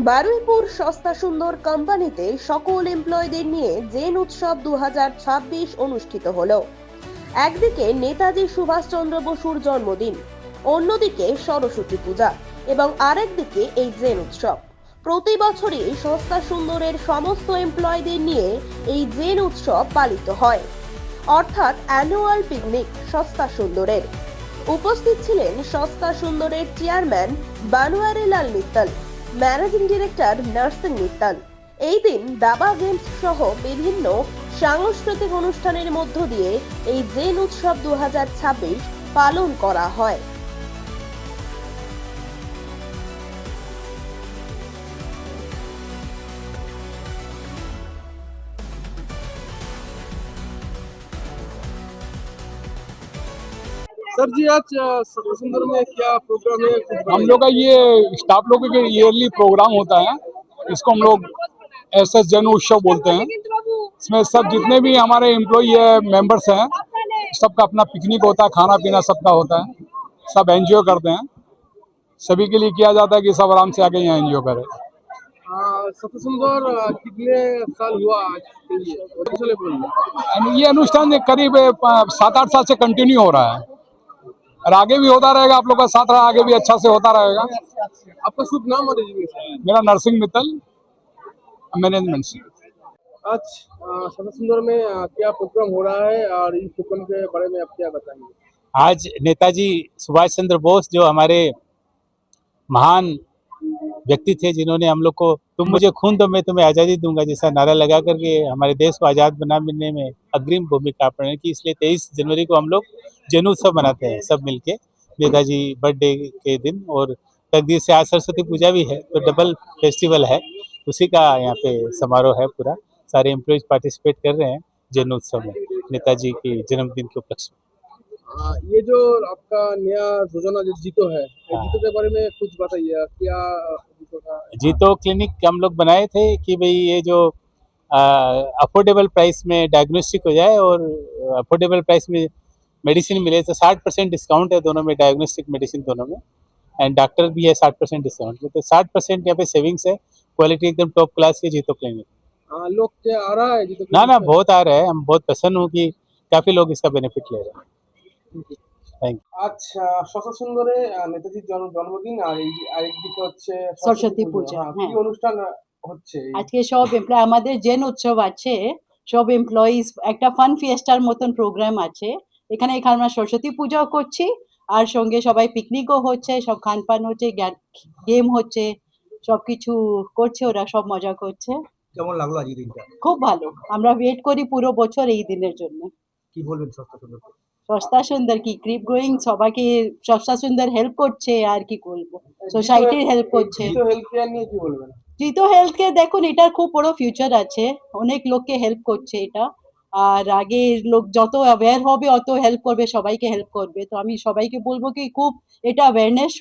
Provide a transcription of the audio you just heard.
বারুইপুর সস্তা সুন্দর কোম্পানিতে সকল এমপ্লয়ীদের নিয়ে জেন উৎসব 2026 অনুষ্ঠিত হলো। একদিকে নেতাজি সুভাষচন্দ্র বসুর জন্মদিন, অন্যদিকে সরস্বতী পূজা এবং আরেকদিকে এই জেন উৎসব। প্রতি বছরই সস্তা সুন্দরের সমস্ত এমপ্লয়ীদের নিয়ে এই জেন উৎসব পালিত হয়, অর্থাৎ অ্যানুয়াল পিকনিক সস্তা সুন্দরের। উপস্থিত ছিলেন সস্তা সুন্দরের chairman Banwarilal Mittal, managing director Narsing Mittal. এই দিন দাবা গেমস সহ বিভিন্ন সাংস্কৃতিক অনুষ্ঠানের মধ্য দিয়ে এই জেন উৎসব 2026 পালন করা হয়। सर जी, आज सुंदर में क्या प्रोग्राम है? हम लोग का ये स्टाफ लोगों के ईयरली प्रोग्राम होता है। इसको हम लोग एसएस जन उत्सव बोलते हैं। इसमें सब जितने भी हमारे एम्प्लॉई है, मेंबर्स हैं, सबका अपना पिकनिक होता है, खाना पीना सबका होता है, सब एंजॉय करते हैं। सभी के लिए किया जाता है कि सब आराम से आके यहाँ एंजॉय करें। सबसे सुंदर कितने साल हुआ आज के लिए? ये अनुष्ठान करीब 7-8 साल से कंटिन्यू हो रहा है और आगे भी होता रहेगा। आप लोग का साथ रहा, आगे भी अच्छा से होता रहेगा। आपका शुभ नाम और डेजिग्नेशन? मेरा नर्सिंग मित्तल, मैनेजमेंट से। आज सबसे सुंदर में क्या प्रोग्राम हो रहा है और इस प्रोग्राम के बारे में आप क्या बताएंगे? आज नेताजी सुभाष चंद्र बोस जो हमारे महान व्यक्ति थे, जिन्होंने हम लोग को तुम मुझे खून दो मैं तुम्हें आज़ादी दूंगा जैसा नारा लगा करके हमारे देश को आज़ाद बनाने में अग्रिम भूमिका अपने की, इसलिए 23 जनवरी को हम लोग जन उत्सव मनाते हैं सब मिलके नेताजी बर्थडे के दिन। और तकदीर से आज सरस्वती पूजा भी है, तो डबल फेस्टिवल है, उसी का यहाँ पे समारोह है। पूरा सारे एम्प्लॉयज पार्टिसिपेट कर रहे हैं जन उत्सव में नेताजी के जन्मदिन के उपलक्ष्य में। ये जो आपका नया योजना जो जीतो है, जीतो के बारे में कुछ बताइए। क्या जीतो था? जीतो क्लिनिक हम लोग बनाए थे कि भाई ये जो अफोर्डेबल प्राइस में डायग्नोस्टिक हो जाए और अफोर्डेबल प्राइस में मेडिसिन मिले। तो 60% डिस्काउंट है दोनों में, डायग्नोस्टिक मेडिसिन दोनों में, एंड डॉक्टर भी है 60% डिस्काउंट में। तो 60% यहाँ पे सेविंग्स है। क्वालिटी एकदम टॉप क्लास की जीतो क्लिनिक। लोग क्या आ रहा है जीतो? ना बहुत आ रहा है। हम बहुत प्रसन्न हूँ कि काफी लोग इसका बेनिफिट ले रहे हैं। Thank you. আচ্ছা, শশা সুন্দরে নেতাজির জন্মদিন আর আরেকদিকে হচ্ছে সরস্বতী পূজা। কি অনুষ্ঠান হচ্ছে? আজকে সব এমপ্লয় আমাদের জেন উৎসব আছে, সব এমপ্লয়িজ একটা ফান ফিয়েস্টার মতন প্রোগ্রাম আছে এখানে। আমরা সরস্বতী পূজাও করছি আর সঙ্গে সবাই পিকনিকও হচ্ছে, সব খানপান হচ্ছে, গেম হচ্ছে, সবকিছু করছে, ওরা সব মজা করছে। কেমন লাগলো আজকের দিনটা? খুব ভালো, আমরা ওয়েট করি পুরো বছর এই দিনের জন্য। কি বলবেন সস্তা সুন্দর? সস্তা সুন্দর কি ক্রিপ গ্রোয়িং, সবাইকে সস্তা সুন্দর হেল্প করছে, আর কি বলবো, সোসাইটির হেল্প করছে। হেলথ কেয়ার নিয়ে কি বলবেন? জিতো হেলথ কেয়ার দেখুন, এটার খুব বড় ফিউচার আছে, অনেক লোককে হেল্প করছে এটা। আর আগে লোক যত অ্যাওয়্যার হবে অত হেল্প করবে, সবাইকে হেল্প করবে। তো আমি সবাইকে বলবো কি খুব এটা অ্যাওয়ারনেস